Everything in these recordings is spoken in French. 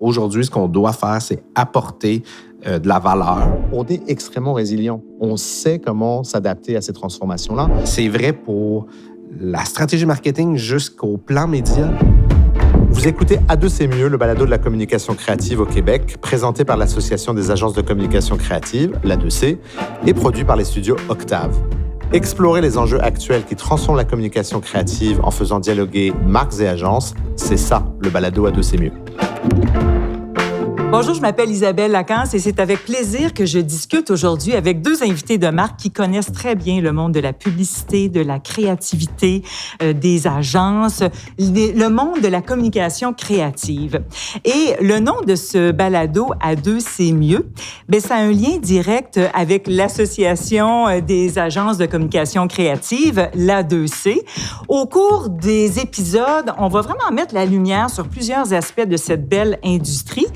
Aujourd'hui, ce qu'on doit faire, c'est apporter de la valeur. On est extrêmement résilient. On sait comment s'adapter à ces transformations-là. C'est vrai pour la stratégie marketing jusqu'au plan média. Vous écoutez A2 c'est mieux, le balado de la communication créative au Québec, présenté par l'Association des agences de communication créative, l'A2C, et produit par les studios Octave. Explorer les enjeux actuels qui transforment la communication créative en faisant dialoguer marques et agences, c'est ça, le balado A2 c'est mieux. Bonjour, je m'appelle Isabelle Lacance et c'est avec plaisir que je discute aujourd'hui avec deux invités de marque qui connaissent très bien le monde de la publicité, de la créativité, des agences, le monde de la communication créative. Et le nom de ce balado A2 c'est mieux, bien, ça a un lien direct avec l'Association des agences de communication créative, l'A2C. Au cours des épisodes, on va vraiment mettre la lumière sur plusieurs aspects de cette belle industrie.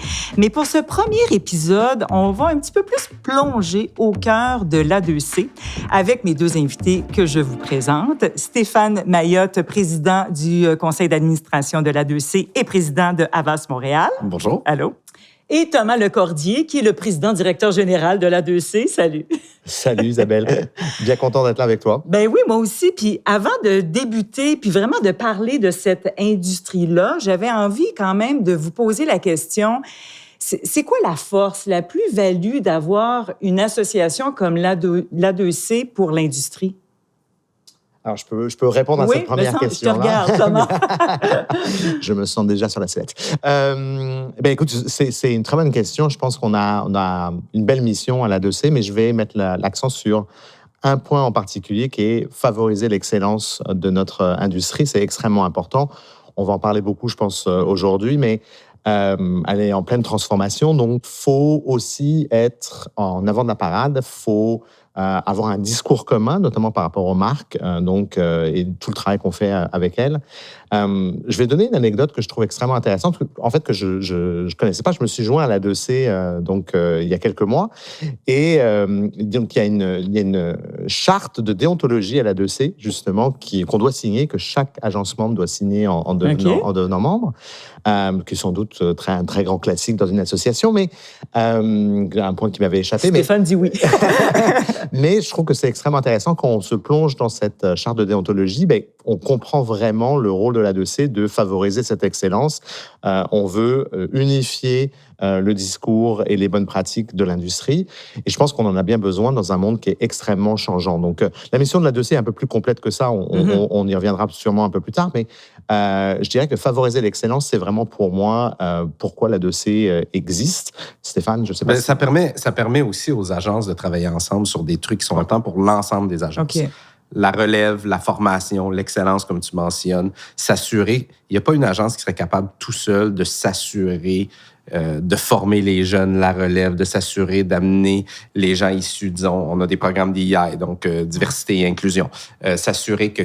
Mais pour ce premier épisode, on va un petit peu plus plonger au cœur de l'A2C avec mes deux invités que je vous présente. Stéphane Mayotte, président du conseil d'administration de l'A2C et président de Havas Montréal. Bonjour. Allô. Et Thomas Lecordier, qui est le président-directeur général de l'A2C. Salut. Salut Isabelle. Bien content d'être là avec toi. Ben oui, moi aussi. Puis avant de débuter, puis vraiment de parler de cette industrie-là, j'avais envie quand même de vous poser la question. C'est quoi la force, la plus-value d'avoir une association comme l'A2C pour l'industrie? Alors, je peux répondre à cette première question-là. Je te regarde, Thomas. Je me sens déjà sur la sellette. Écoute, c'est une très bonne question. Je pense qu'on a une belle mission à l'A2C, mais je vais mettre l'accent sur un point en particulier qui est favoriser l'excellence de notre industrie. C'est extrêmement important. On va en parler beaucoup, je pense, aujourd'hui, mais elle est en pleine transformation, donc faut aussi être en avant de la parade, faut avoir un discours commun, notamment par rapport aux marques, et tout le travail qu'on fait avec elles. Je vais donner une anecdote que je trouve extrêmement intéressante, en fait, que je connaissais pas. Je me suis joint à l'A2C il y a quelques mois, et donc il y a une charte de déontologie à l'A2C, justement, qu'on doit signer, que chaque agence membre doit signer en devenant membre, qui est sans doute un très grand classique dans une association, mais un point qui m'avait échappé. Stéphane dit oui. Mais je trouve que c'est extrêmement intéressant quand on se plonge dans cette charte de déontologie, on comprend vraiment le rôle de l'A2C de favoriser cette excellence. On veut unifier le discours et les bonnes pratiques de l'industrie. Et je pense qu'on en a bien besoin dans un monde qui est extrêmement changeant. Donc, la mission de l'A2C est un peu plus complète que ça. On y reviendra sûrement un peu plus tard. Mais je dirais que favoriser l'excellence, c'est vraiment pour moi pourquoi l'A2C existe. Stéphane, je ne sais pas. Ça permet aussi aux agences de travailler ensemble sur des trucs qui sont importants pour l'ensemble des agences. Okay. La relève, la formation, l'excellence, comme tu mentionnes, s'assurer. Il n'y a pas une agence qui serait capable tout seul de s'assurer de former les jeunes, la relève, de s'assurer d'amener les gens issus, disons, on a des programmes d'EI, donc diversité et inclusion. S'assurer que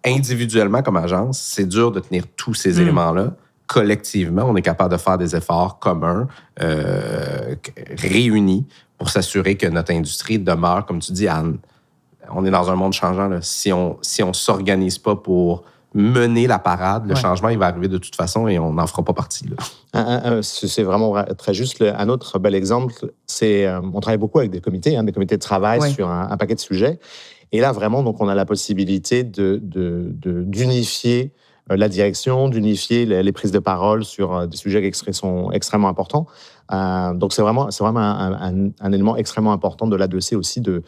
individuellement, comme agence, c'est dur de tenir tous ces éléments-là. Collectivement, on est capable de faire des efforts communs, réunis, pour s'assurer que notre industrie demeure, comme tu dis, Anne, on est dans un monde changeant. Là. Si on s'organise pas pour mener la parade, le changement, il va arriver de toute façon et on n'en fera pas partie. Là. C'est vraiment très juste. Un autre bel exemple, c'est on travaille beaucoup avec des comités de travail sur un paquet de sujets. Et là, vraiment, donc, on a la possibilité d'unifier la direction, d'unifier les prises de parole sur des sujets qui sont extrêmement importants. Donc, c'est vraiment un élément extrêmement important de l'A2C aussi, de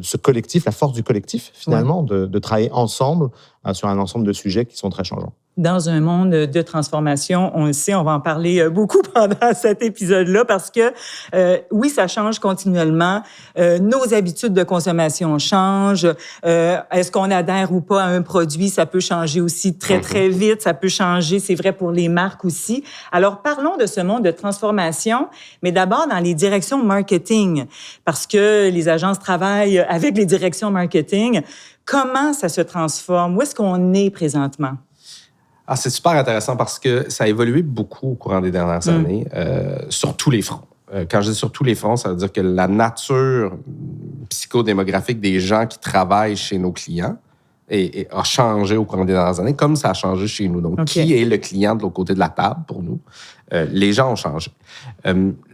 ce collectif, la force du collectif, finalement, de travailler ensemble sur un ensemble de sujets qui sont très changeants. Dans un monde de transformation, on le sait, on va en parler beaucoup pendant cet épisode-là parce que, oui, ça change continuellement. Nos habitudes de consommation changent. Est-ce qu'on adhère ou pas à un produit? Ça peut changer aussi très, très vite. Ça peut changer, c'est vrai pour les marques aussi. Alors, parlons de ce monde de transformation, mais d'abord dans les directions marketing, parce que les agences travaillent avec les directions marketing. Comment ça se transforme? Où est-ce qu'on est présentement? C'est super intéressant parce que ça a évolué beaucoup au courant des dernières années, sur tous les fronts. Quand je dis sur tous les fronts, ça veut dire que la nature psychodémographique des gens qui travaillent chez nos clients et a changé au cours des dernières années, comme ça a changé chez nous. Donc, qui est le client de l'autre côté de la table pour nous? Les gens ont changé.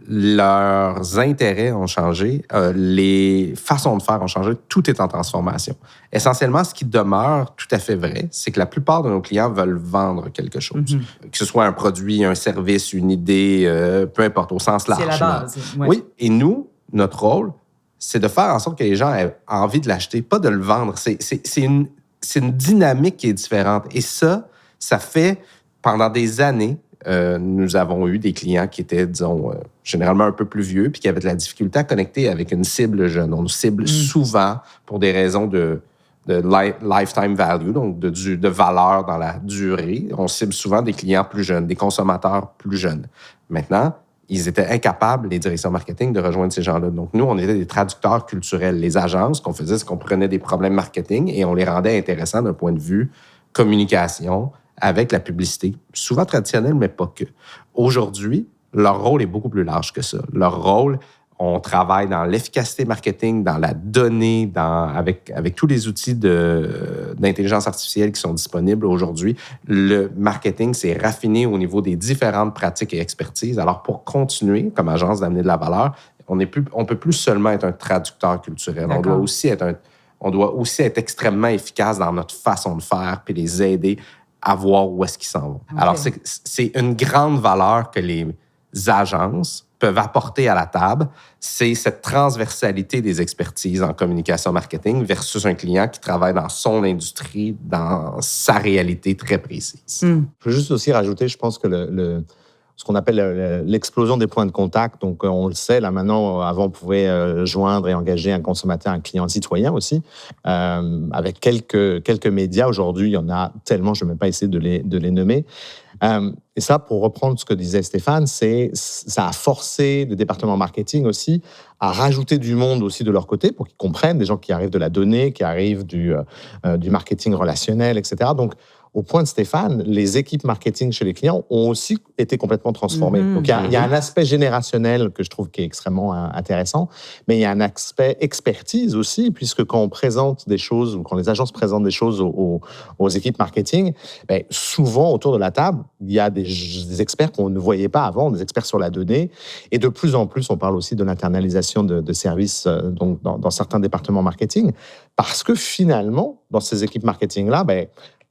Leurs intérêts ont changé. Les façons de faire ont changé. Tout est en transformation. Essentiellement, ce qui demeure tout à fait vrai, c'est que la plupart de nos clients veulent vendre quelque chose. Que ce soit un produit, un service, une idée, peu importe, au sens large. C'est la base. Oui, et nous, notre rôle, c'est de faire en sorte que les gens aient envie de l'acheter, pas de le vendre. C'est une dynamique qui est différente. Et ça fait, pendant des années, nous avons eu des clients qui étaient, disons, généralement un peu plus vieux puis qui avaient de la difficulté à connecter avec une cible jeune. On nous cible souvent pour des raisons de lifetime value, donc de valeur dans la durée. On cible souvent des clients plus jeunes, des consommateurs plus jeunes. Maintenant, ils étaient incapables, les directions marketing, de rejoindre ces gens-là. Donc, nous, on était des traducteurs culturels. Les agences, ce qu'on faisait, c'est qu'on prenait des problèmes marketing et on les rendait intéressants d'un point de vue communication avec la publicité, souvent traditionnelle, mais pas que. Aujourd'hui, leur rôle est beaucoup plus large que ça. Leur rôle, on travaille dans l'efficacité marketing, dans la donnée, avec tous les outils d'intelligence artificielle qui sont disponibles aujourd'hui. Le marketing s'est raffiné au niveau des différentes pratiques et expertises. Alors, pour continuer, comme agence d'amener de la valeur, on peut plus seulement être un traducteur culturel. On doit aussi être extrêmement efficace dans notre façon de faire puis les aider à voir où est-ce qu'ils s'en vont. Okay. Alors, c'est une grande valeur que les agences peuvent apporter à la table, c'est cette transversalité des expertises en communication marketing versus un client qui travaille dans son industrie, dans sa réalité très précise. Je veux juste aussi rajouter, je pense que ce qu'on appelle l'explosion des points de contact. Donc, on le sait, là, maintenant, avant, on pouvait joindre et engager un consommateur, un client citoyen aussi, avec quelques médias. Aujourd'hui, il y en a tellement, je ne vais même pas essayer de les nommer. Et ça, pour reprendre ce que disait Stéphane, ça a forcé le département marketing aussi à rajouter du monde aussi de leur côté pour qu'ils comprennent, des gens qui arrivent de la donnée, qui arrivent du marketing relationnel, etc. Donc, au point de Stéphane, les équipes marketing chez les clients ont aussi été complètement transformées. Donc, il y a un aspect générationnel que je trouve qui est extrêmement intéressant, mais il y a un aspect expertise aussi, puisque quand on présente des choses ou quand les agences présentent des choses aux équipes marketing, souvent autour de la table, il y a des experts qu'on ne voyait pas avant, des experts sur la donnée, et de plus en plus, on parle aussi de l'internalisation de services donc dans certains départements marketing, parce que finalement, dans ces équipes marketing-là,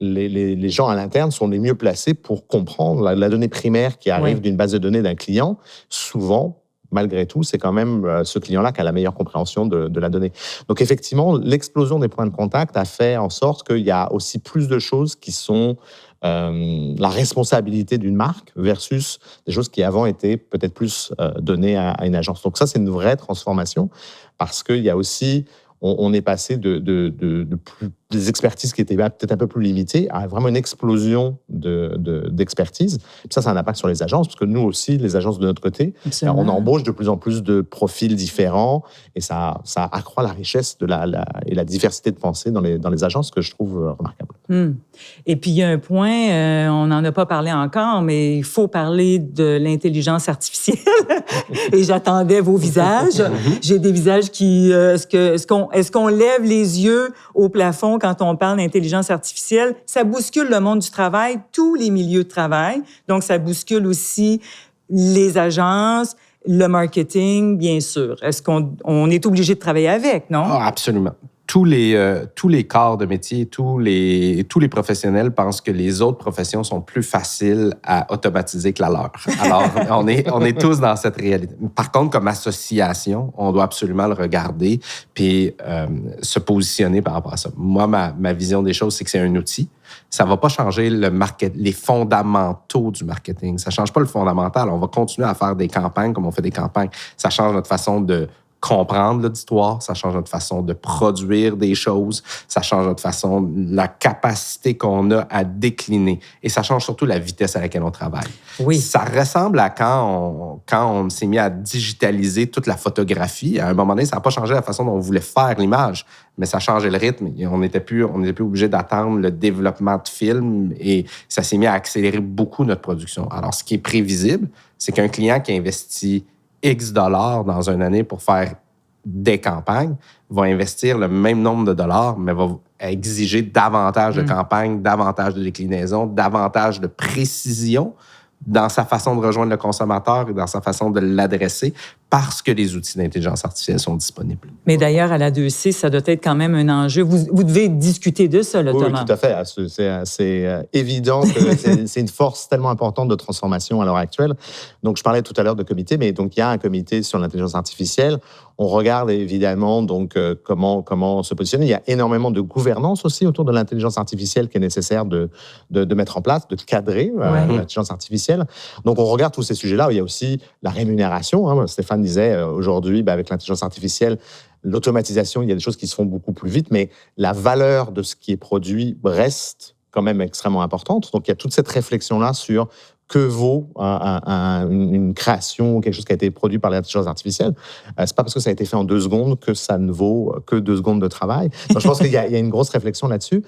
les gens à l'interne sont les mieux placés pour comprendre la donnée primaire qui arrive d'une base de données d'un client. Souvent, malgré tout, c'est quand même ce client-là qui a la meilleure compréhension de la donnée. Donc, effectivement, l'explosion des points de contact a fait en sorte qu'il y a aussi plus de choses qui sont la responsabilité d'une marque versus des choses qui avant étaient peut-être plus données à une agence. Donc, ça, c'est une vraie transformation parce qu'il y a aussi... On est passé des expertises qui étaient peut-être un peu plus limitées à vraiment une explosion d'expertise. Ça a un impact sur les agences, parce que nous aussi, les agences de notre côté, on embauche de plus en plus de profils différents et ça accroît la richesse et la diversité de pensée dans les agences que je trouve remarquable. Et puis, il y a un point, on n'en a pas parlé encore, mais il faut parler de l'intelligence artificielle. Et j'attendais vos visages. J'ai des visages qui... Est-ce qu'on lève les yeux au plafond quand on parle d'intelligence artificielle? Ça bouscule le monde du travail, tous les milieux de travail. Donc, ça bouscule aussi les agences, le marketing, bien sûr. Est-ce qu'on est obligé de travailler avec, non? Ah, absolument. Tous les corps de métier, tous les professionnels pensent que les autres professions sont plus faciles à automatiser que la leur. Alors, on est tous dans cette réalité. Par contre, comme association, on doit absolument le regarder puis se positionner par rapport à ça. Moi, ma vision des choses, c'est que c'est un outil. Ça ne va pas changer les fondamentaux du marketing. Ça ne change pas le fondamental. On va continuer à faire des campagnes comme on fait des campagnes. Ça change notre façon de comprendre l'auditoire, ça change notre façon de produire des choses, ça change notre façon, la capacité qu'on a à décliner. Et ça change surtout la vitesse à laquelle on travaille. Oui. Ça ressemble à quand on s'est mis à digitaliser toute la photographie. À un moment donné, ça n'a pas changé la façon dont on voulait faire l'image, mais ça a changé le rythme. On n'était plus obligé d'attendre le développement de films et ça s'est mis à accélérer beaucoup notre production. Alors, ce qui est prévisible, c'est qu'un client qui investit X dollars dans une année pour faire des campagnes, va investir le même nombre de dollars, mais va exiger davantage de campagnes, davantage de déclinaisons, davantage de précision dans sa façon de rejoindre le consommateur et dans sa façon de l'adresser parce que les outils d'intelligence artificielle sont disponibles. Mais d'ailleurs, à la 2C, ça doit être quand même un enjeu. Vous devez discuter de ça, là, Thomas. Oui, tout à fait. C'est évident que c'est une force tellement importante de transformation à l'heure actuelle. Donc, je parlais tout à l'heure de comité, mais donc il y a un comité sur l'intelligence artificielle. On regarde évidemment donc comment se positionner. Il y a énormément de gouvernance aussi autour de l'intelligence artificielle qui est nécessaire de mettre en place, de cadrer l'intelligence artificielle. Donc, on regarde tous ces sujets-là. Il y a aussi la rémunération. Hein. Stéphane disait aujourd'hui, avec l'intelligence artificielle, l'automatisation, il y a des choses qui se font beaucoup plus vite, mais la valeur de ce qui est produit reste quand même extrêmement importante. Donc, il y a toute cette réflexion-là sur que vaut une création, quelque chose qui a été produit par l'intelligence artificielle. C'est pas parce que ça a été fait en 2 secondes que ça ne vaut que 2 secondes de travail. Donc, je pense qu'il y a une grosse réflexion là-dessus.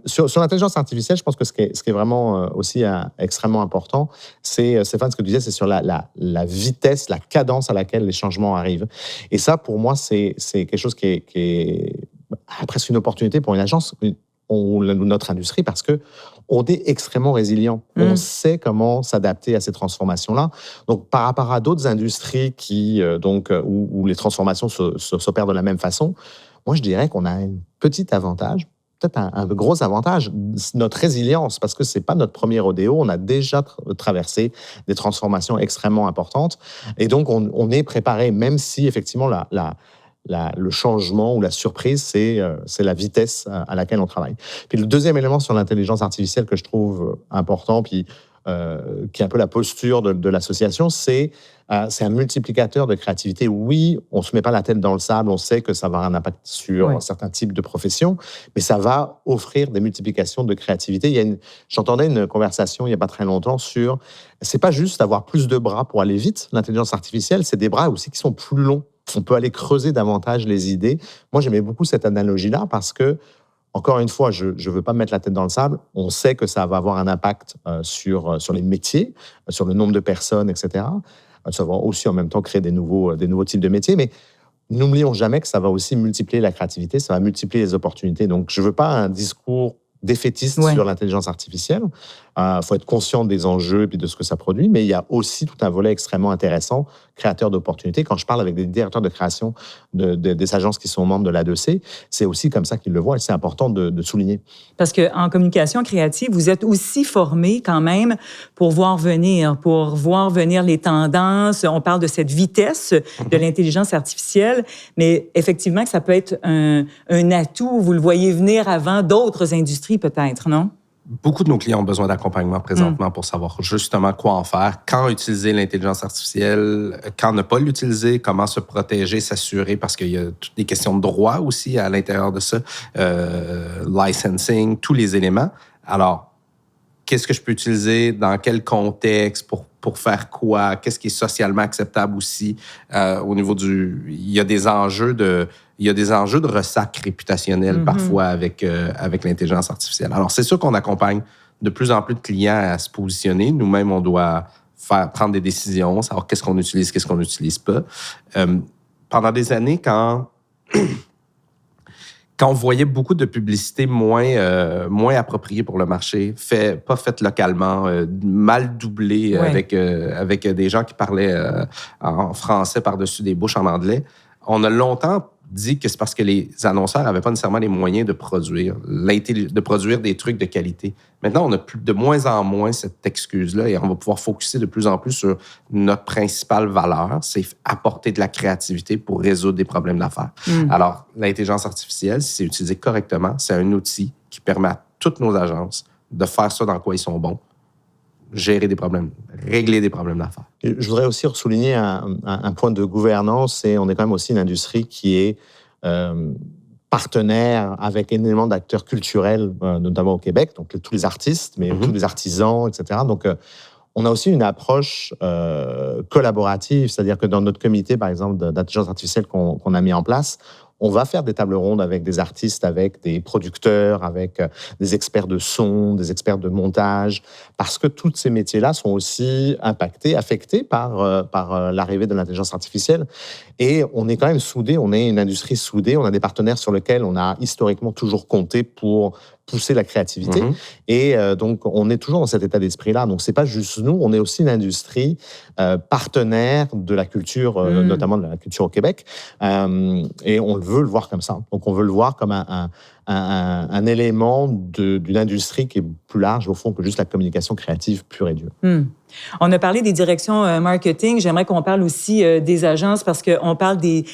Sur l'intelligence artificielle, je pense que ce qui est vraiment aussi extrêmement important, c'est, Stéphane, ce que tu disais, c'est sur la vitesse, la cadence à laquelle les changements arrivent. Et ça, pour moi, c'est quelque chose qui est presque une opportunité pour une agence, notre industrie, parce que on est extrêmement résilient. On sait comment s'adapter à ces transformations-là. Donc, par rapport à d'autres industries où les transformations s'opèrent de la même façon, moi, je dirais qu'on a un petit avantage, peut-être un gros avantage, notre résilience, parce que c'est pas notre premier rodéo. On a déjà traversé des transformations extrêmement importantes. Et donc, on est préparé, même si, effectivement, le changement ou la surprise, c'est la vitesse à laquelle on travaille. Puis le deuxième élément sur l'intelligence artificielle que je trouve important, puis qui est un peu la posture de l'association, c'est un multiplicateur de créativité. Oui, on ne se met pas la tête dans le sable, on sait que ça va avoir un impact sur certains types de professions, mais ça va offrir des multiplications de créativité. J'entendais une conversation il n'y a pas très longtemps sur, c'est pas juste avoir plus de bras pour aller vite, l'intelligence artificielle, c'est des bras aussi qui sont plus longs. On peut aller creuser davantage les idées. Moi, j'aimais beaucoup cette analogie-là parce que, encore une fois, je ne veux pas me mettre la tête dans le sable. On sait que ça va avoir un impact sur les métiers, sur le nombre de personnes, etc. Ça va aussi en même temps créer des nouveaux types de métiers. Mais n'oublions jamais que ça va aussi multiplier la créativité, ça va multiplier les opportunités. Donc, je ne veux pas un discours défaitiste sur l'intelligence artificielle. Faut être conscient des enjeux et de ce que ça produit, mais il y a aussi tout un volet extrêmement intéressant, créateur d'opportunités. Quand je parle avec des directeurs de création des agences qui sont membres de l'A2C, c'est aussi comme ça qu'ils le voient et c'est important de souligner. Parce qu'en communication créative, vous êtes aussi formé quand même pour voir venir les tendances. On parle de cette vitesse de l'intelligence artificielle, mais effectivement que ça peut être un atout. Vous le voyez venir avant d'autres industries peut-être, non? Beaucoup de nos clients ont besoin d'accompagnement présentement pour savoir justement quoi en faire, quand utiliser l'intelligence artificielle, quand ne pas l'utiliser, comment se protéger, s'assurer, parce qu'il y a toutes des questions de droit aussi à l'intérieur de ça, licensing, tous les éléments. Alors, qu'est-ce que je peux utiliser, dans quel contexte, pour faire quoi, qu'est-ce qui est socialement acceptable aussi au niveau il y a des enjeux de ressac réputationnel parfois avec l'intelligence artificielle. Alors, c'est sûr qu'on accompagne de plus en plus de clients à se positionner. Nous-mêmes, on doit prendre des décisions, savoir qu'est-ce qu'on utilise, qu'est-ce qu'on n'utilise pas. Pendant des années, quand on voyait beaucoup de publicité moins appropriée pour le marché, pas faite localement, mal doublée avec des gens qui parlaient en français par-dessus des bouches en anglais, on a longtemps dit que c'est parce que les annonceurs n'avaient pas nécessairement les moyens de produire des trucs de qualité. Maintenant, on a de moins en moins cette excuse-là et on va pouvoir focuser de plus en plus sur notre principale valeur, c'est apporter de la créativité pour résoudre des problèmes d'affaires. Alors, l'intelligence artificielle, si c'est utilisé correctement, c'est un outil qui permet à toutes nos agences de faire ça dans quoi ils sont bons, gérer des problèmes, régler des problèmes d'affaires. Je voudrais aussi souligner un point de gouvernance, et on est quand même aussi une industrie qui est partenaire avec énormément d'acteurs culturels, notamment au Québec, donc tous les artistes, mais tous les artisans, etc. Donc, on a aussi une approche collaborative, c'est-à-dire que dans notre comité, par exemple, d'intelligence artificielle qu'on a mis en place, on va faire des tables rondes avec des artistes, avec des producteurs, avec des experts de son, des experts de montage, parce que tous ces métiers-là sont aussi impactés, affectés par l'arrivée de l'intelligence artificielle. Et on est quand même soudés, on est une industrie soudée, on a des partenaires sur lesquels on a historiquement toujours compté pour pousser la créativité. Et donc, on est toujours dans cet état d'esprit-là. Donc, c'est pas juste nous, on est aussi une industrie partenaire de la culture, notamment de la culture au Québec. Et on veut le voir comme ça. Donc, on veut le voir comme un élément d'une industrie qui est plus large, au fond, que juste la communication créative pure et dure. On a parlé des directions marketing. J'aimerais qu'on parle aussi des agences parce qu'on parle des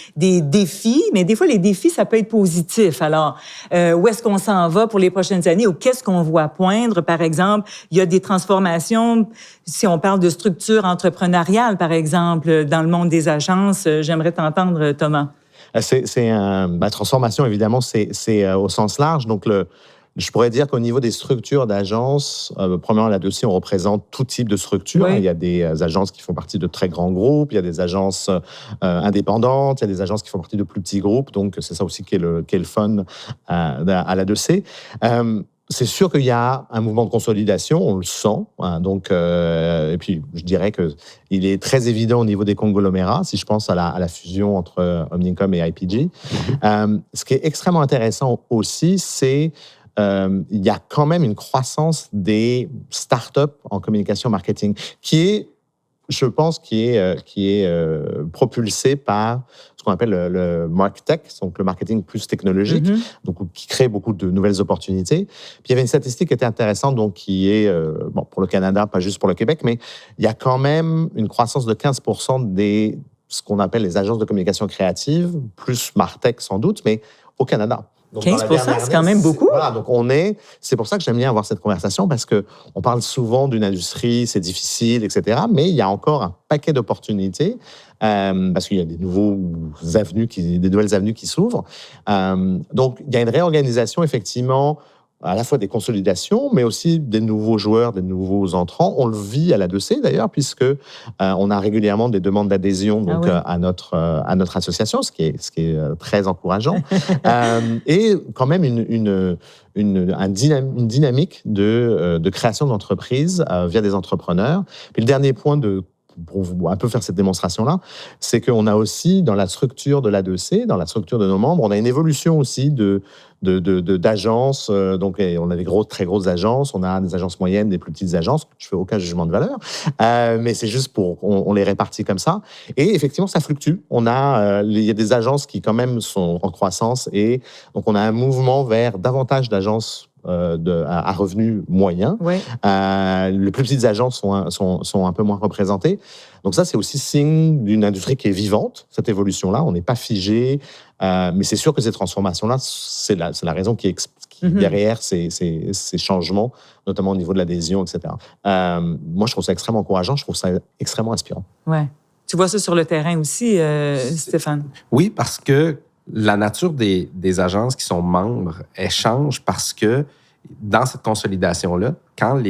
défis, mais des fois, les défis, ça peut être positif. Alors, où est-ce qu'on s'en va pour les prochaines années ou qu'est-ce qu'on voit poindre? Par exemple, il y a des transformations, si on parle de structure entrepreneuriale, par exemple, dans le monde des agences. J'aimerais t'entendre, Thomas. La transformation, évidemment, c'est au sens large. Donc, je pourrais dire qu'au niveau des structures d'agences, premièrement, là-dessus, on représente tout type de structure. Oui. Il y a des agences qui font partie de très grands groupes, il y a des agences indépendantes, il y a des agences qui font partie de plus petits groupes. Donc, c'est ça aussi qui est le fun à l'A2C. C'est sûr qu'il y a un mouvement de consolidation, on le sent. Donc, et puis, je dirais qu'il est très évident au niveau des conglomérats, si je pense à la fusion entre Omnicom et IPG. Ce qui est extrêmement intéressant aussi, c'est il y a quand même une croissance des startups en communication marketing qui est, je pense, qui est propulsée par ce qu'on appelle le MarkTech, donc le marketing plus technologique, donc qui crée beaucoup de nouvelles opportunités. Puis il y avait une statistique qui était intéressante, donc qui est pour le Canada, pas juste pour le Québec, mais il y a quand même une croissance de 15% ce qu'on appelle les agences de communication créative, plus MarTech sans doute, mais au Canada. Donc, 15%, c'est quand même beaucoup. Voilà, donc c'est pour ça que j'aime bien avoir cette conversation, parce qu'on parle souvent d'une industrie, c'est difficile, etc. Mais il y a encore un paquet d'opportunités, parce qu'il y a des nouvelles avenues qui s'ouvrent. Donc, il y a une réorganisation, effectivement, à la fois des consolidations, mais aussi des nouveaux joueurs, des nouveaux entrants. On le vit à l'A2C d'ailleurs, puisque on a régulièrement des demandes d'adhésion donc, à notre association, ce qui est très encourageant. Et quand même une dynamique de création d'entreprises via des entrepreneurs. Puis le dernier point pour un peu faire cette démonstration-là, c'est qu'on a aussi, dans la structure de l'A2C, dans la structure de nos membres, on a une évolution aussi d'agences. Donc, on a des très grosses agences, on a des agences moyennes, des plus petites agences. Je ne fais aucun jugement de valeur, mais c'est juste on les répartit comme ça. Et effectivement, ça fluctue. Il y a des agences qui, quand même, sont en croissance. Et donc, on a un mouvement vers davantage d'agences à revenus moyens. Oui. Les plus petites agences sont un peu moins représentées. Donc ça, c'est aussi signe d'une industrie qui est vivante, cette évolution-là. On n'est pas figé, mais c'est sûr que ces transformations-là, c'est la raison qui derrière ces changements, notamment au niveau de l'adhésion, etc. Moi, je trouve ça extrêmement encourageant, je trouve ça extrêmement inspirant. Ouais. Tu vois ça sur le terrain aussi, Stéphane? Oui, parce que la nature des agences qui sont membres, elle change parce que dans cette consolidation-là, quand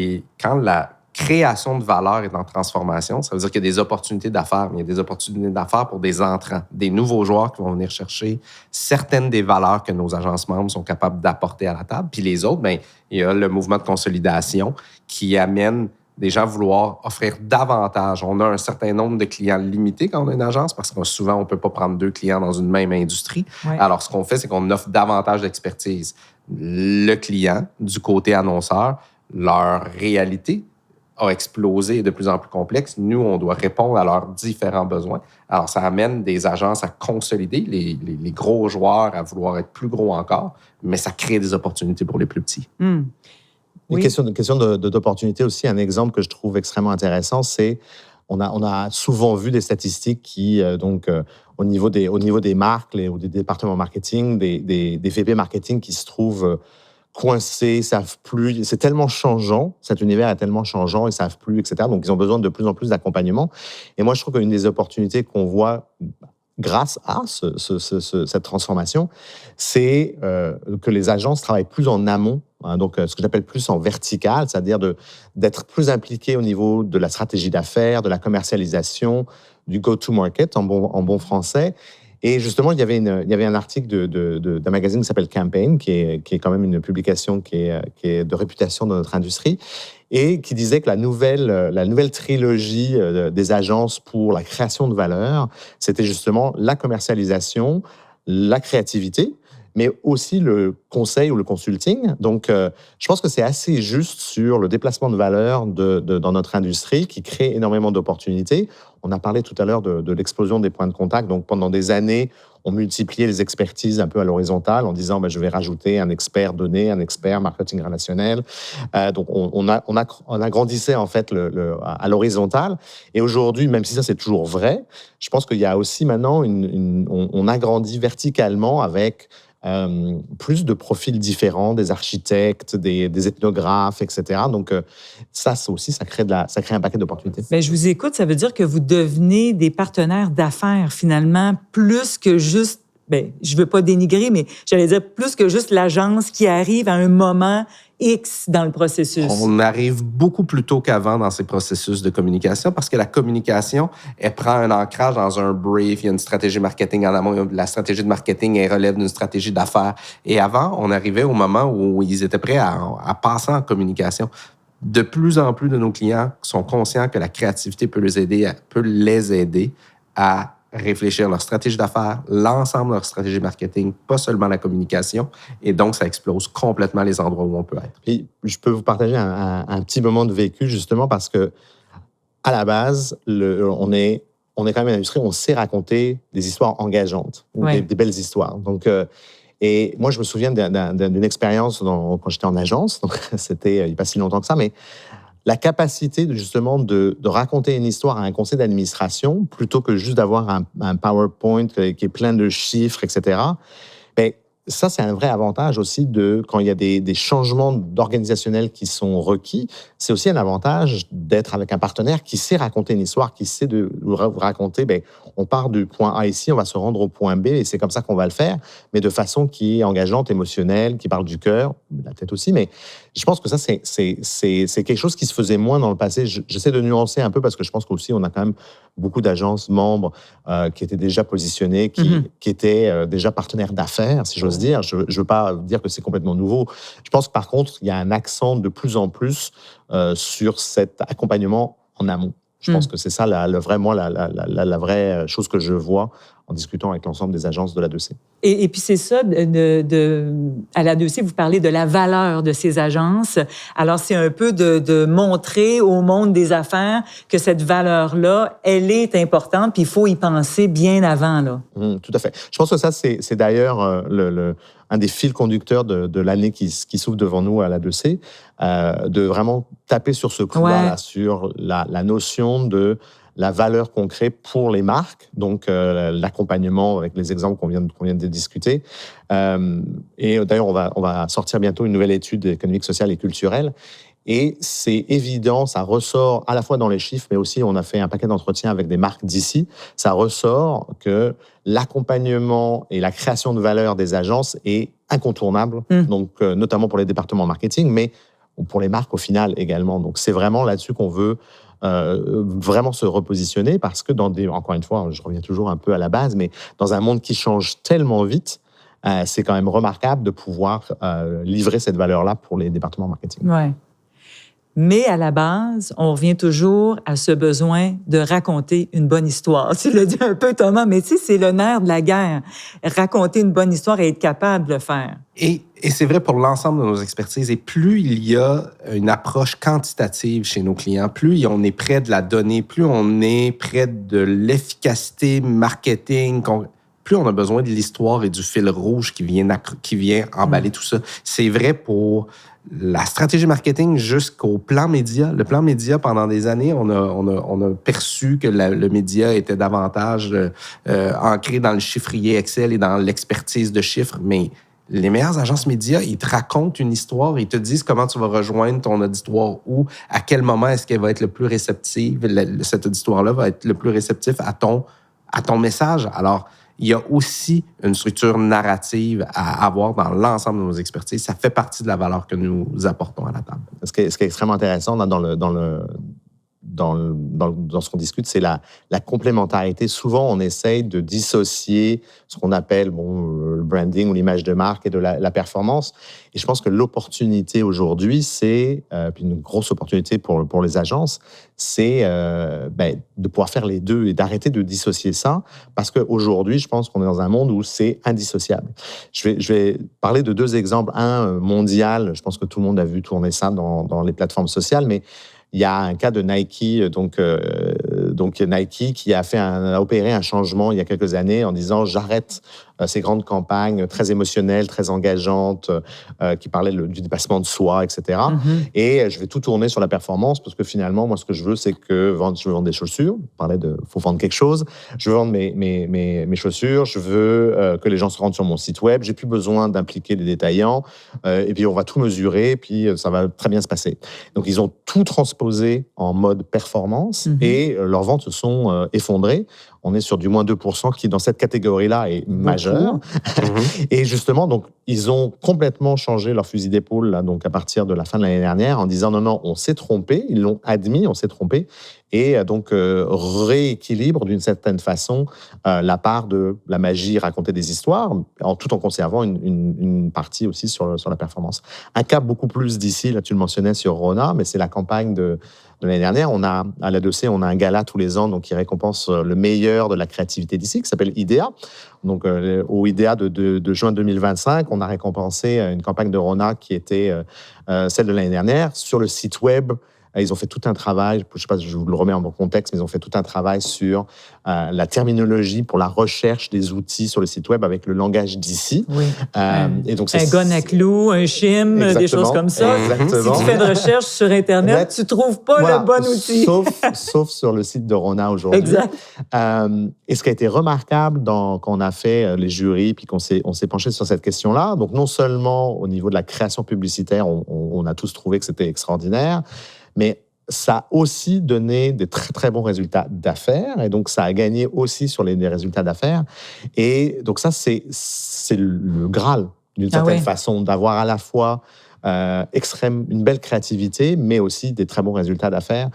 la création de valeur est en transformation, ça veut dire qu'il y a des opportunités d'affaires, mais il y a des opportunités d'affaires pour des entrants, des nouveaux joueurs qui vont venir chercher certaines des valeurs que nos agences membres sont capables d'apporter à la table. Puis les autres, bien, il y a le mouvement de consolidation qui amène des gens à vouloir offrir davantage. On a un certain nombre de clients limités quand on a une agence, parce que souvent, on ne peut pas prendre 2 clients dans une même industrie. Ouais. Alors, ce qu'on fait, c'est qu'on offre davantage d'expertise. Le client, du côté annonceur, leur réalité a explosé et est de plus en plus complexe. Nous, on doit répondre à leurs différents besoins. Alors, ça amène des agences à consolider, les gros joueurs à vouloir être plus gros encore, mais ça crée des opportunités pour les plus petits. Oui. Une question d'opportunité aussi. Un exemple que je trouve extrêmement intéressant, c'est on a souvent vu des statistiques qui, au niveau des marques ou des départements marketing, des VP marketing qui se trouvent coincés, savent plus. C'est tellement changeant, cet univers est tellement changeant, ils savent plus, etc. Donc, ils ont besoin de plus en plus d'accompagnement. Et moi, je trouve qu'une des opportunités qu'on voit grâce à cette transformation, c'est que les agences travaillent plus en amont, donc ce que j'appelle plus en vertical, c'est-à-dire d'être plus impliquées au niveau de la stratégie d'affaires, de la commercialisation, du go-to-market en bon français. Et justement, il y avait un article d'un magazine qui s'appelle Campaign, qui est quand même une publication qui est de réputation dans notre industrie, et qui disait que la nouvelle trilogie des agences pour la création de valeur, c'était justement la commercialisation, la créativité, mais aussi le conseil ou le consulting. Donc, je pense que c'est assez juste sur le déplacement de valeur dans notre industrie qui crée énormément d'opportunités. On a parlé tout à l'heure de l'explosion des points de contact. Donc, pendant des années, on multipliait les expertises un peu à l'horizontale en disant je vais rajouter un expert données, un expert marketing relationnel. Donc, on agrandissait en fait à l'horizontale. Et aujourd'hui, même si ça c'est toujours vrai, je pense qu'il y a aussi maintenant on agrandit verticalement avec plus de profils différents, des architectes, des ethnographes, etc. Donc, ça aussi, ça crée un paquet d'opportunités. Bien, je vous écoute, ça veut dire que vous devenez des partenaires d'affaires, finalement, plus que juste, bien, je ne veux pas dénigrer, mais j'allais dire plus que juste l'agence qui arrive à un moment X dans le processus. On arrive beaucoup plus tôt qu'avant dans ces processus de communication parce que la communication, elle prend un ancrage dans un brief, il y a une stratégie marketing en amont, la stratégie de marketing, elle relève d'une stratégie d'affaires. Et avant, on arrivait au moment où ils étaient prêts à passer en communication. De plus en plus de nos clients sont conscients que la créativité peut les aider à réfléchir leur stratégie d'affaires, l'ensemble de leur stratégie marketing, pas seulement la communication. Et donc, ça explose complètement les endroits où on peut être. Et je peux vous partager un petit moment de vécu, justement, parce que à la base, on est quand même une industrie où on sait raconter des histoires engageantes, ouais. des belles histoires. Donc, et moi, je me souviens d'une expérience quand j'étais en agence, donc c'était il n'y a pas si longtemps que ça, mais la capacité justement de raconter une histoire à un conseil d'administration, plutôt que juste d'avoir un PowerPoint qui est plein de chiffres, etc., bien, ça, c'est un vrai avantage aussi quand il y a des changements organisationnels qui sont requis. C'est aussi un avantage d'être avec un partenaire qui sait raconter une histoire, qui sait vous raconter, bien, on part du point A ici, on va se rendre au point B, et c'est comme ça qu'on va le faire, mais de façon qui est engageante, émotionnelle, qui parle du cœur, de la tête aussi. Mais je pense que ça, c'est quelque chose qui se faisait moins dans le passé. J'essaie de nuancer un peu parce que je pense qu'aussi, on a quand même beaucoup d'agences membres qui étaient déjà positionnées, qui étaient déjà partenaires d'affaires, si j'ose dire. Je ne veux pas dire que c'est complètement nouveau. Je pense que par contre, il y a un accent de plus en plus sur cet accompagnement en amont. Je pense que c'est ça la vraie chose que je vois en discutant avec l'ensemble des agences de l'A2C. Et puis c'est ça, à l'A2C, vous parlez de la valeur de ces agences. Alors, c'est un peu de montrer au monde des affaires que cette valeur-là, elle est importante, puis il faut y penser bien avant, là. Tout à fait. Je pense que ça, c'est d'ailleurs un des fils conducteurs de l'année qui s'ouvre devant nous à l'A2C, de vraiment taper sur ce coup-là, sur la notion de la valeur qu'on crée pour les marques, donc l'accompagnement avec les exemples qu'on vient de discuter. Et d'ailleurs, on va sortir bientôt une nouvelle étude économique, sociale et culturelle. Et c'est évident, ça ressort à la fois dans les chiffres, mais aussi on a fait un paquet d'entretiens avec des marques d'ici. Ça ressort que l'accompagnement et la création de valeur des agences est incontournable, donc notamment pour les départements marketing, mais pour les marques au final également. Donc c'est vraiment là-dessus qu'on veut vraiment se repositionner parce que encore une fois, je reviens toujours un peu à la base, mais dans un monde qui change tellement vite, c'est quand même remarquable de pouvoir livrer cette valeur-là pour les départements marketing. Ouais. Mais à la base, on revient toujours à ce besoin de raconter une bonne histoire. Tu l'as dit un peu, Thomas, mais tu sais, c'est le nerf de la guerre. Raconter une bonne histoire et être capable de le faire. Et c'est vrai pour l'ensemble de nos expertises. Et plus il y a une approche quantitative chez nos clients, plus on est près de la donnée, plus on est près de l'efficacité marketing, plus on a besoin de l'histoire et du fil rouge qui vient emballer tout ça. C'est vrai pour la stratégie marketing jusqu'au plan média. Le plan média, pendant des années, on a perçu que le média était davantage ancré dans le chiffrier Excel et dans l'expertise de chiffres, mais les meilleures agences médias, ils te racontent une histoire, ils te disent comment tu vas rejoindre ton auditoire où, à quel moment est-ce qu'elle va être le plus réceptive, cette auditoire-là va être le plus réceptif à ton message. Alors, il y a aussi une structure narrative à avoir dans l'ensemble de nos expertises. Ça fait partie de la valeur que nous apportons à la table. Ce qui est extrêmement intéressant dans dans ce qu'on discute, c'est la complémentarité. Souvent, on essaye de dissocier ce qu'on appelle le branding ou l'image de marque et de la performance. Et je pense que l'opportunité aujourd'hui, c'est une grosse opportunité pour les agences, c'est de pouvoir faire les deux et d'arrêter de dissocier ça, parce qu'aujourd'hui, je pense qu'on est dans un monde où c'est indissociable. Je vais parler de deux exemples. Un mondial, je pense que tout le monde a vu tourner ça dans les plateformes sociales, mais il y a un cas de Nike, donc Nike qui a opéré un changement il y a quelques années en disant j'arrête ces grandes campagnes très émotionnelles, très engageantes, qui parlaient du dépassement de soi, etc. Mm-hmm. Et je vais tout tourner sur la performance parce que finalement, moi, ce que je veux, c'est je veux vendre des chaussures. On parlait faut vendre quelque chose. Je veux vendre mes chaussures. Je veux que les gens se rendent sur mon site web. J'ai plus besoin d'impliquer les détaillants. Et puis, on va tout mesurer. Puis, ça va très bien se passer. Donc, ils ont tout transposé en mode performance et leurs ventes se sont effondrées. On est sur du moins 2% qui, dans cette catégorie-là, est majeur. Et justement, donc, ils ont complètement changé leur fusil d'épaule là, donc à partir de la fin de l'année dernière en disant non, on s'est trompé. Ils l'ont admis, on s'est trompé. Et donc, rééquilibre d'une certaine façon la part de la magie, raconter des histoires, tout en conservant une partie aussi sur la performance. Un cas beaucoup plus d'ici, là tu le mentionnais sur Rona, mais c'est la campagne de l'année dernière. À l'A2C, on a un gala tous les ans donc, qui récompense le meilleur de la créativité d'ici, qui s'appelle IDEA. Donc, au IDEA de juin 2025, on a récompensé une campagne de Rona qui était celle de l'année dernière sur le site web. Ils ont fait tout un travail, je ne sais pas si je vous le remets en bon contexte, mais ils ont fait tout un travail sur la terminologie pour la recherche des outils sur le site web avec le langage d'ici. Oui. Et donc un gun à clous, un chim, des choses comme ça. Exactement. Si tu fais de recherche sur Internet, tu ne trouves pas le bon outil. Sauf sur le site de Rona aujourd'hui. Exact. Et ce qui a été remarquable quand on a fait les jurys puis on s'est penché sur cette question-là, donc non seulement au niveau de la création publicitaire, on a tous trouvé que c'était extraordinaire, mais ça a aussi donné des très, très bons résultats d'affaires. Et donc, ça a gagné aussi sur les résultats d'affaires. Et donc, ça, c'est le Graal, d'une certaine façon, d'avoir à la fois une belle créativité, mais aussi des très bons résultats d'affaires.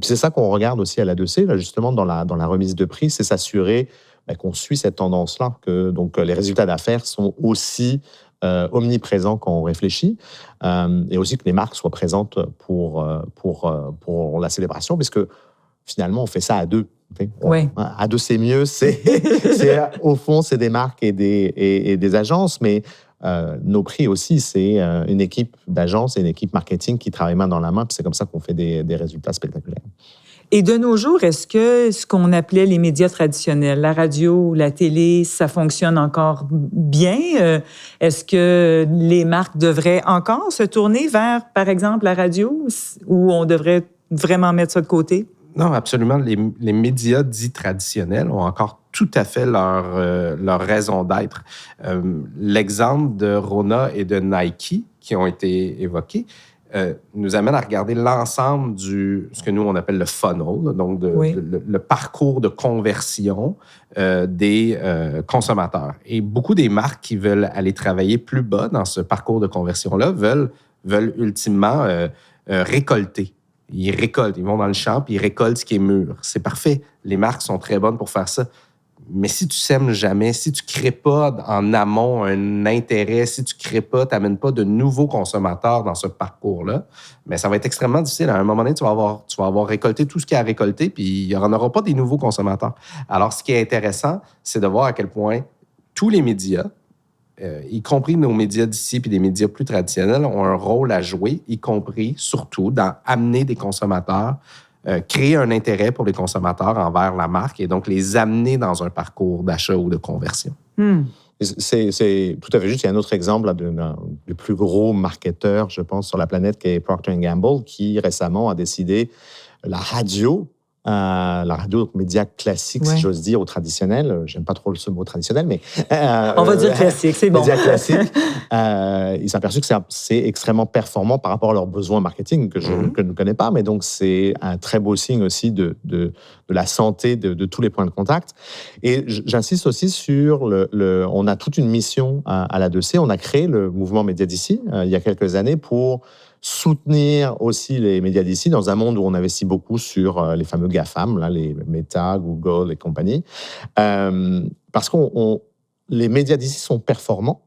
C'est ça qu'on regarde aussi à l'A2C, là, justement, dans la remise de prix, c'est s'assurer qu'on suit cette tendance-là, que donc, les résultats d'affaires sont aussi omniprésent quand on réfléchit, et aussi que les marques soient présentes pour la célébration, puisque finalement, on fait ça à deux. Oui. À deux, c'est mieux. Au fond, c'est des marques et des agences, mais nos prix aussi, c'est une équipe d'agences et une équipe marketing qui travaillent main dans la main, puis c'est comme ça qu'on fait des résultats spectaculaires. Et de nos jours, est-ce que ce qu'on appelait les médias traditionnels, la radio, la télé, ça fonctionne encore bien? Est-ce que les marques devraient encore se tourner vers, par exemple, la radio, ou on devrait vraiment mettre ça de côté? Non, absolument. Les médias dits traditionnels ont encore tout à fait leur raison d'être. L'exemple de Rona et de Nike qui ont été évoqués nous amène à regarder l'ensemble ce que nous, on appelle le funnel, donc le parcours de conversion des consommateurs. Et beaucoup des marques qui veulent aller travailler plus bas dans ce parcours de conversion-là veulent ultimement récolter. Ils récoltent, ils vont dans le champ puis ils récoltent ce qui est mûr. C'est parfait. Les marques sont très bonnes pour faire ça. Mais si tu sèmes jamais, si tu ne crées pas en amont un intérêt, si tu ne crées pas, tu n'amènes pas de nouveaux consommateurs dans ce parcours-là, mais ça va être extrêmement difficile. À un moment donné, tu vas avoir récolté tout ce qu'il y a à récolter, puis il n'y en aura pas des nouveaux consommateurs. Alors, ce qui est intéressant, c'est de voir à quel point tous les médias, y compris nos médias d'ici puis des médias plus traditionnels, ont un rôle à jouer, y compris, surtout, dans amener des consommateurs, créer un intérêt pour les consommateurs envers la marque et donc les amener dans un parcours d'achat ou de conversion. C'est tout à fait juste. Il y a un autre exemple là, du plus gros marketeur, je pense, sur la planète, qui est Procter & Gamble, qui récemment a décidé la radio, média classique, si j'ose dire, ou traditionnel. J'aime pas trop ce mot traditionnel, mais... on va dire classique, c'est bon. Média classique. Ils sont aperçus que c'est extrêmement performant par rapport à leurs besoins marketing que je ne connais pas, mais donc c'est un très beau signe aussi de la santé de tous les points de contact. Et j'insiste aussi sur on a toute une mission à l'A2C. On a créé le mouvement Média d'ici il y a quelques années pour soutenir aussi les médias d'ici dans un monde où on investit beaucoup sur les fameux GAFAM, là, les Meta, Google et compagnie. Parce que les médias d'ici sont performants.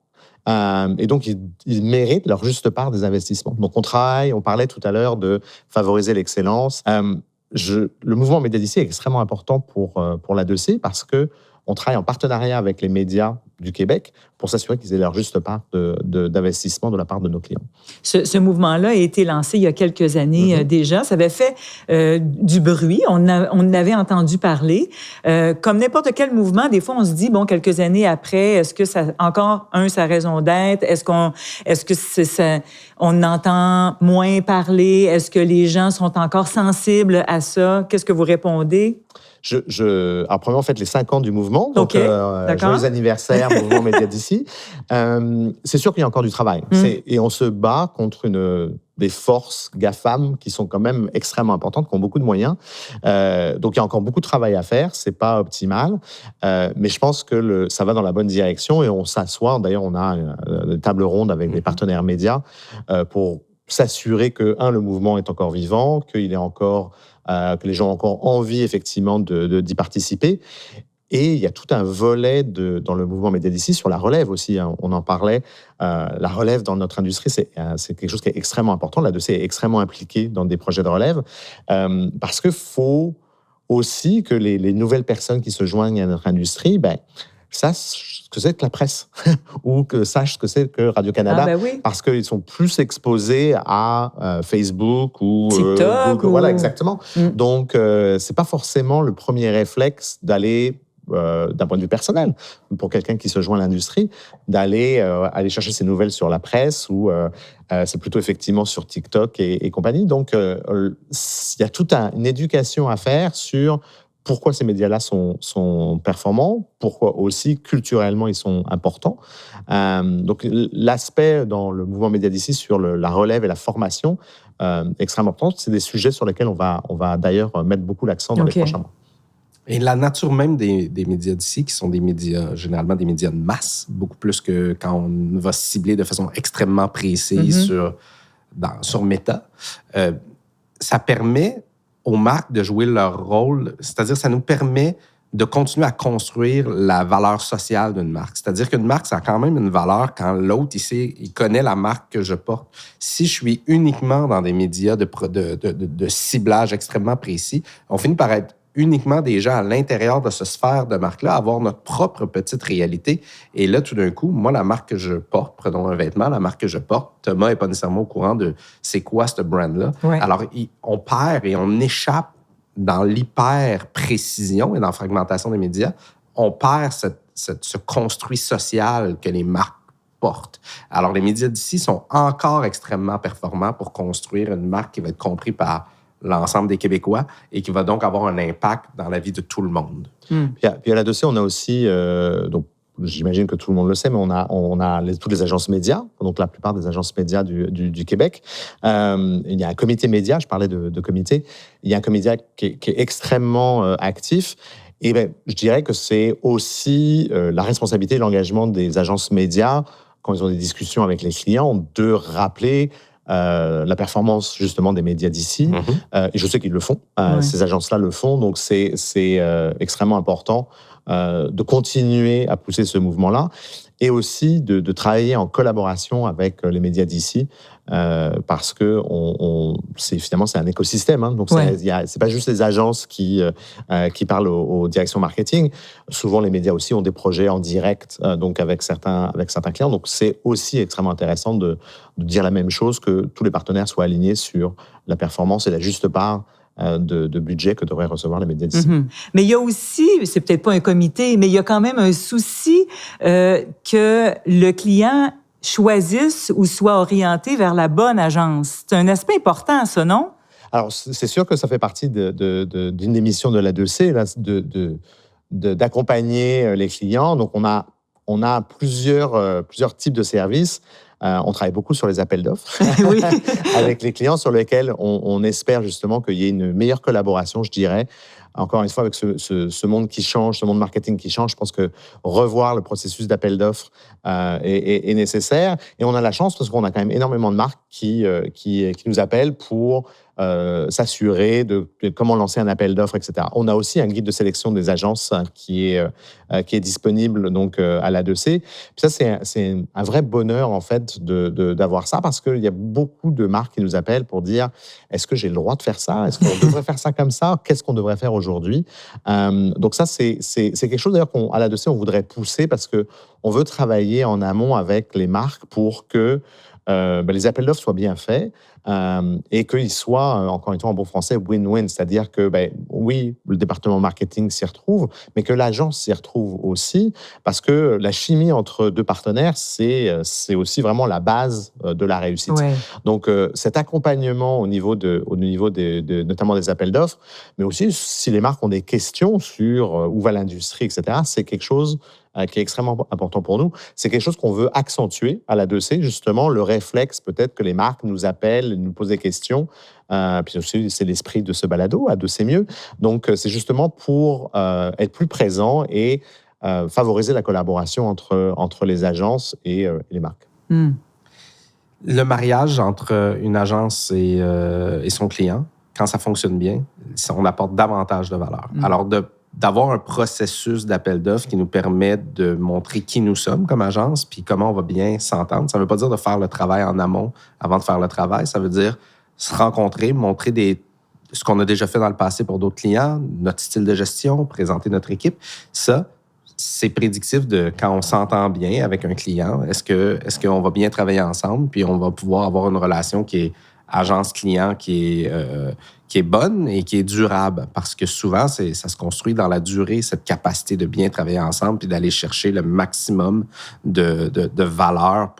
Et donc, ils méritent leur juste part des investissements. Donc, on parlait tout à l'heure de favoriser l'excellence. Le mouvement Médias d'ici est extrêmement important pour l'A2C parce qu'on travaille en partenariat avec les médias du Québec pour s'assurer qu'ils aient leur juste part d'investissement de la part de nos clients. Ce mouvement-là a été lancé il y a quelques années déjà. Ça avait fait du bruit. On avait entendu parler. Comme n'importe quel mouvement, des fois, on se dit, bon, quelques années après, est-ce que ça encore, sa raison d'être? Est-ce que on entend moins parler? Est-ce que les gens sont encore sensibles à ça? Qu'est-ce que vous répondez? Alors, premièrement, faites les 5 ans du mouvement. Donc, joyeux anniversaire, mouvement Médias d'ici. C'est sûr qu'il y a encore du travail. Et on se bat contre des forces GAFAM qui sont quand même extrêmement importantes, qui ont beaucoup de moyens. Donc, il y a encore beaucoup de travail à faire. C'est pas optimal. Mais je pense que ça va dans la bonne direction et on s'assoit. D'ailleurs, on a une table ronde avec des partenaires médias pour s'assurer que, le mouvement est encore vivant, qu'il est encore... que les gens ont encore envie, effectivement, d'y participer. Et il y a tout un volet dans le mouvement Médias d'ici sur la relève aussi. On en parlait. La relève dans notre industrie, c'est quelque chose qui est extrêmement important. L'A2C est extrêmement impliqué dans des projets de relève parce qu'il faut aussi que les nouvelles personnes qui se joignent à notre industrie sachent ce que c'est que la presse ou que sachent ce que c'est que Radio-Canada parce qu'ils sont plus exposés à Facebook ou TikTok. Voilà, exactement. Donc, c'est pas forcément le premier réflexe d'aller, d'un point de vue personnel, pour quelqu'un qui se joint à l'industrie, d'aller aller chercher ses nouvelles sur la presse ou c'est plutôt effectivement sur TikTok et compagnie. Donc, il y a toute une éducation à faire sur pourquoi ces médias-là sont performants, pourquoi aussi culturellement ils sont importants. Donc l'aspect dans le mouvement Médias d'ici sur la relève et la formation extrêmement important, c'est des sujets sur lesquels on va d'ailleurs mettre beaucoup l'accent dans les prochains mois. Et la nature même des médias d'ici, qui sont des médias, généralement des médias de masse, beaucoup plus que quand on va cibler de façon extrêmement précise sur Meta, ça permet aux marques de jouer leur rôle, c'est-à-dire ça nous permet de continuer à construire la valeur sociale d'une marque. C'est-à-dire qu'une marque, ça a quand même une valeur quand l'autre, il connaît la marque que je porte. Si je suis uniquement dans des médias de ciblage extrêmement précis, on finit par être uniquement des gens à l'intérieur de ce sphère de marque-là, avoir notre propre petite réalité. Et là, tout d'un coup, moi, la marque que je porte, prenons un vêtement, la marque que je porte, Thomas n'est pas nécessairement au courant de c'est quoi ce brand-là. Ouais. Alors, on perd et on échappe dans l'hyper-précision et dans la fragmentation des médias. On perd ce construit social que les marques portent. Alors, les médias d'ici sont encore extrêmement performants pour construire une marque qui va être comprise par l'ensemble des Québécois et qui va donc avoir un impact dans la vie de tout le monde. Puis à l'A2C, on a aussi, donc j'imagine que tout le monde le sait, mais on a toutes les agences médias, donc la plupart des agences médias du Québec. Il y a un comité média, je parlais de comité, il y a un comité qui est extrêmement actif. Et je dirais que c'est aussi la responsabilité et l'engagement des agences médias, quand ils ont des discussions avec les clients, de rappeler la performance justement des médias d'ici. Et je sais qu'ils le font. Ces agences-là le font. Donc, c'est extrêmement important de continuer à pousser ce mouvement-là et aussi de travailler en collaboration avec les médias d'ici parce que finalement, c'est un écosystème. Hein. Donc, c'est pas juste les agences qui parlent aux directions marketing. Souvent, les médias aussi ont des projets en direct donc avec certains clients. Donc, c'est aussi extrêmement intéressant de dire la même chose, que tous les partenaires soient alignés sur la performance et la juste part de budget que devraient recevoir les médias d'ici. Mais il y a aussi, c'est peut-être pas un comité, mais il y a quand même un souci que le client choisisse ou soit orienté vers la bonne agence. C'est un aspect important, ça, non? Alors, c'est sûr que ça fait partie d'une des missions de l'A2C, là, d'accompagner les clients. Donc, on a plusieurs types de services. On travaille beaucoup sur les appels d'offres avec les clients sur lesquels on espère justement qu'il y ait une meilleure collaboration, je dirais, encore une fois, avec ce monde qui change, ce monde marketing qui change, je pense que revoir le processus d'appel d'offres est nécessaire. Et on a la chance parce qu'on a quand même énormément de marques qui nous appellent pour s'assurer de comment lancer un appel d'offres, etc. On a aussi un guide de sélection des agences qui est disponible donc à l'A2C. Puis ça, c'est un vrai bonheur en fait d'avoir ça parce qu'il y a beaucoup de marques qui nous appellent pour dire est-ce que j'ai le droit de faire ça? Est-ce qu'on devrait faire ça comme ça? Qu'est-ce qu'on devrait faire aujourd'hui? Donc ça, c'est quelque chose d'ailleurs qu'à l'A2C, on voudrait pousser parce qu'on veut travailler en amont avec les marques pour que les appels d'offres soient bien faits et qu'ils soient, encore une fois en bon français, win-win. C'est-à-dire que, oui, le département marketing s'y retrouve, mais que l'agence s'y retrouve aussi, parce que la chimie entre deux partenaires, c'est aussi vraiment la base de la réussite. Ouais. Donc, cet accompagnement au niveau notamment des appels d'offres, mais aussi si les marques ont des questions sur où va l'industrie, etc., c'est quelque chose qui est extrêmement important pour nous. C'est quelque chose qu'on veut accentuer à l'A2C, justement, le réflexe peut-être que les marques nous appellent, nous posent des questions. Puis aussi, c'est l'esprit de ce balado, A2C mieux. Donc, c'est justement pour être plus présent et favoriser la collaboration entre les agences et les marques. Mm. Le mariage entre une agence et son client, quand ça fonctionne bien, on apporte davantage de valeur. Alors, d'avoir un processus d'appel d'offres qui nous permet de montrer qui nous sommes comme agence puis comment on va bien s'entendre. Ça ne veut pas dire de faire le travail en amont avant de faire le travail. Ça veut dire se rencontrer, montrer ce qu'on a déjà fait dans le passé pour d'autres clients, notre style de gestion, présenter notre équipe. Ça, c'est prédictif de quand on s'entend bien avec un client. Est-ce qu'on va bien travailler ensemble puis on va pouvoir avoir une relation qui est agence-client qui est bonne et qui est durable. Parce que souvent, ça se construit dans la durée, cette capacité de bien travailler ensemble puis d'aller chercher le maximum de valeur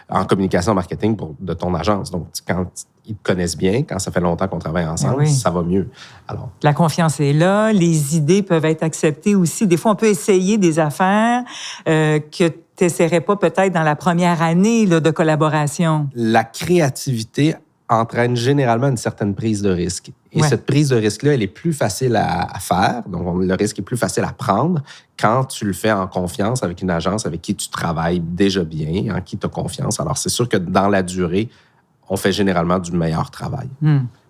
en communication marketing de ton agence. Donc, quand ils te connaissent bien, quand ça fait longtemps qu'on travaille ensemble, ça va mieux. Alors, la confiance est là, les idées peuvent être acceptées aussi. Des fois, on peut essayer des affaires que tu n'essaierais pas peut-être dans la première année là, de collaboration. La créativité entraîne généralement une certaine prise de risque. Et cette prise de risque-là, elle est plus facile à faire. Donc, le risque est plus facile à prendre quand tu le fais en confiance avec une agence avec qui tu travailles déjà bien, en qui tu as confiance. Alors, c'est sûr que dans la durée, on fait généralement du meilleur travail.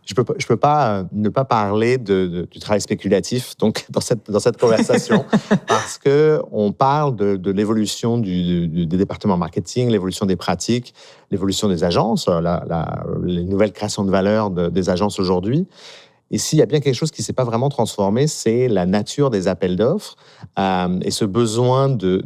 Je peux pas ne pas parler du travail spéculatif donc dans cette conversation parce que on parle de l'évolution des départements marketing, l'évolution des pratiques, l'évolution des agences, les nouvelles créations de valeur des agences aujourd'hui. Et s'il y a bien quelque chose qui ne s'est pas vraiment transformé, c'est la nature des appels d'offres et ce besoin de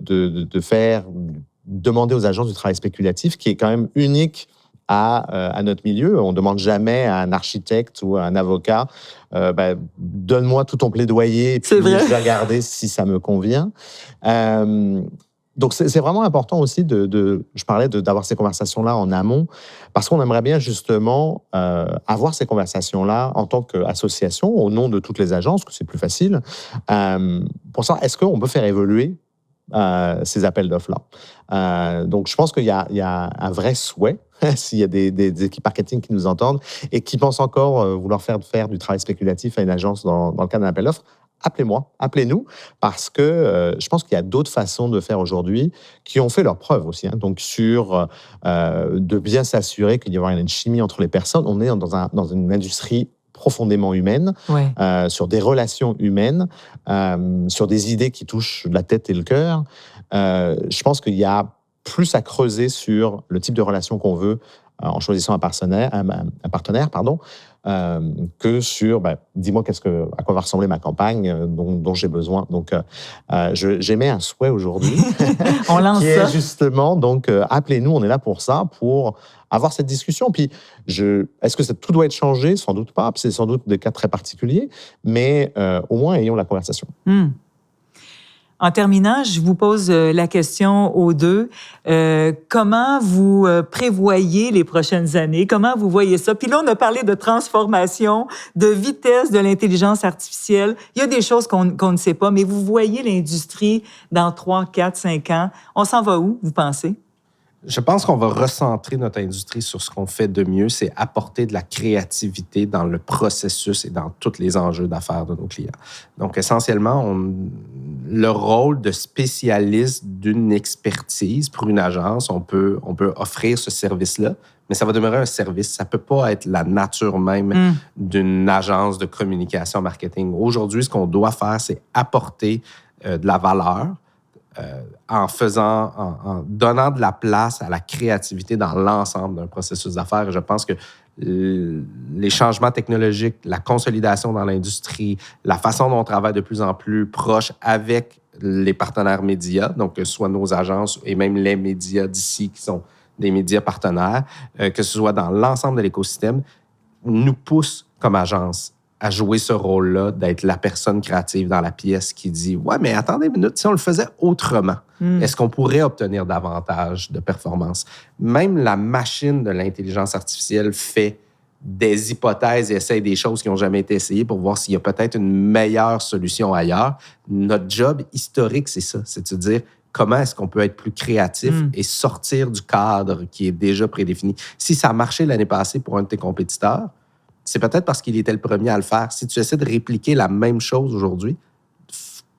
demander aux agences du travail spéculatif qui est quand même unique à notre milieu. On ne demande jamais à un architecte ou à un avocat donne-moi tout ton plaidoyer et puis je vais regarder si ça me convient. Donc, c'est vraiment important aussi je parlais d'avoir ces conversations-là en amont parce qu'on aimerait bien justement avoir ces conversations-là en tant qu'association au nom de toutes les agences, que c'est plus facile. Pour ça, est-ce qu'on peut faire évoluer ces appels d'offres-là? Donc, je pense qu'il y a un vrai souhait s'il y a des équipes marketing qui nous entendent et qui pensent encore vouloir faire du travail spéculatif à une agence dans le cadre d'un appel d'offres, appelez-moi, appelez-nous, parce que je pense qu'il y a d'autres façons de faire aujourd'hui qui ont fait leurs preuves aussi. Donc, sur de bien s'assurer qu'il y aura une chimie entre les personnes. On est dans une industrie profondément humaine, sur des relations humaines, sur des idées qui touchent la tête et le cœur. Je pense qu'il y a plus à creuser sur le type de relation qu'on veut en choisissant un partenaire, que sur dis-moi à quoi va ressembler ma campagne dont j'ai besoin. Donc, j'émets un souhait aujourd'hui on lance qui ça. est justement, donc, appelez-nous, on est là pour ça, pour avoir cette discussion. Puis, est-ce que tout doit être changé? Sans doute pas, c'est sans doute des cas très particuliers, mais au moins, ayons la conversation. En terminant, je vous pose la question aux deux. Comment vous prévoyez les prochaines années? Comment vous voyez ça? Puis là, on a parlé de transformation, de vitesse de l'intelligence artificielle. Il y a des choses qu'on ne sait pas, mais vous voyez l'industrie dans 3, 4, 5 ans. On s'en va où, vous pensez? Je pense qu'on va recentrer notre industrie sur ce qu'on fait de mieux, c'est apporter de la créativité dans le processus et dans tous les enjeux d'affaires de nos clients. Donc, essentiellement, le rôle de spécialiste d'une expertise pour une agence, on peut offrir ce service-là, mais ça va demeurer un service. Ça ne peut pas être la nature même d'une agence de communication marketing. Aujourd'hui, ce qu'on doit faire, c'est apporter de la valeur, en donnant de la place à la créativité dans l'ensemble d'un processus d'affaires. Et je pense que les changements technologiques, la consolidation dans l'industrie, la façon dont on travaille de plus en plus proche avec les partenaires médias, donc que ce soit nos agences et même les médias d'ici qui sont des médias partenaires, que ce soit dans l'ensemble de l'écosystème, nous pousse comme agence à jouer ce rôle-là, d'être la personne créative dans la pièce qui dit « Ouais, mais attendez une minute, si on le faisait autrement, est-ce qu'on pourrait obtenir davantage de performance? » Même la machine de l'intelligence artificielle fait des hypothèses et essaye des choses qui n'ont jamais été essayées pour voir s'il y a peut-être une meilleure solution ailleurs. Notre job historique, c'est ça, c'est de se dire comment est-ce qu'on peut être plus créatif et sortir du cadre qui est déjà prédéfini. Si ça a marché l'année passée pour un de tes compétiteurs, c'est peut-être parce qu'il était le premier à le faire. Si tu essaies de répliquer la même chose aujourd'hui,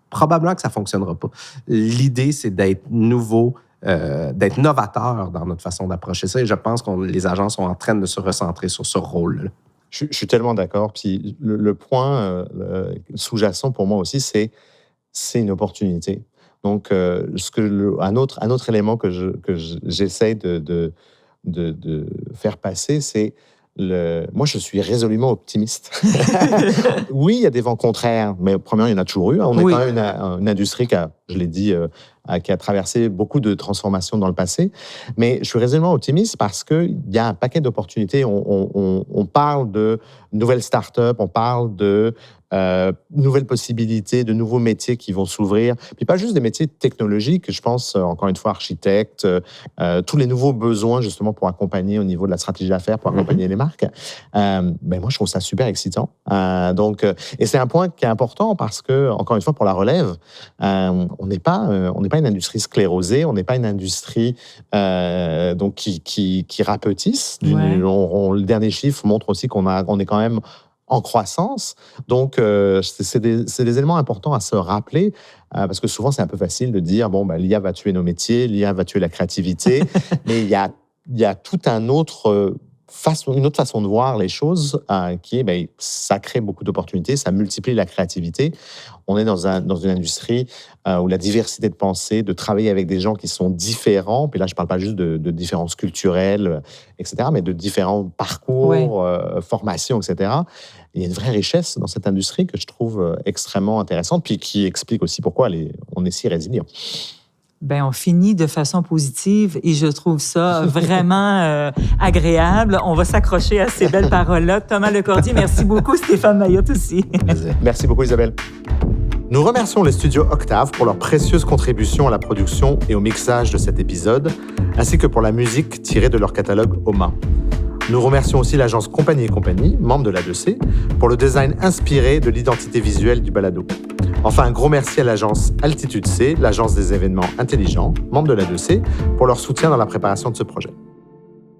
probablement que ça ne fonctionnera pas. L'idée, c'est d'être nouveau, d'être novateur dans notre façon d'approcher ça. Et je pense que les agences sont en train de se recentrer sur ce rôle-là. Je suis tellement d'accord. Puis le point sous-jacent pour moi aussi, c'est une opportunité. Donc, un autre élément que j'essaie de faire passer, c'est moi, je suis résolument optimiste. Oui, il y a des vents contraires, mais premièrement, il y en a toujours eu. On est quand même une industrie qui a, je l'ai dit, qui a traversé beaucoup de transformations dans le passé. Mais je suis résolument optimiste parce qu'il y a un paquet d'opportunités. On parle de nouvelles startups, on parle de nouvelles possibilités, de nouveaux métiers qui vont s'ouvrir. Puis pas juste des métiers technologiques, je pense, encore une fois, architectes, tous les nouveaux besoins, justement, pour accompagner au niveau de la stratégie d'affaires, pour accompagner les marques. Ben moi, je trouve ça super excitant. Et c'est un point qui est important parce que, encore une fois, pour la relève, on n'est pas une industrie sclérosée, on n'est pas une industrie donc qui rapetisse. Le dernier chiffre montre aussi qu'on est quand même en croissance. Donc, c'est des éléments importants à se rappeler, parce que souvent, c'est un peu facile de dire, bon, ben, l'IA va tuer nos métiers, l'IA va tuer la créativité, mais il y a tout une autre façon de voir les choses qui est, ben, ça crée beaucoup d'opportunités, ça multiplie la créativité. On est dans une industrie où la diversité de pensée, de travailler avec des gens qui sont différents, puis là, je ne parle pas juste de différences culturelles, etc., mais de différents parcours, formations, etc. Il y a une vraie richesse dans cette industrie que je trouve extrêmement intéressante, puis qui explique aussi pourquoi on est si résilient. Ben, on finit de façon positive et je trouve ça vraiment agréable. On va s'accrocher à ces belles paroles-là. Thomas Lecordier, merci beaucoup. Stéphane Maillotte aussi. Merci beaucoup, Isabelle. Nous remercions les studios Octave pour leur précieuse contribution à la production et au mixage de cet épisode, ainsi que pour la musique tirée de leur catalogue Oma. Nous remercions aussi l'agence Compagnie & Compagnie, membre de l'A2C, pour le design inspiré de l'identité visuelle du balado. Enfin, un gros merci à l'agence Altitude C, l'agence des événements intelligents, membre de l'A2C, pour leur soutien dans la préparation de ce projet.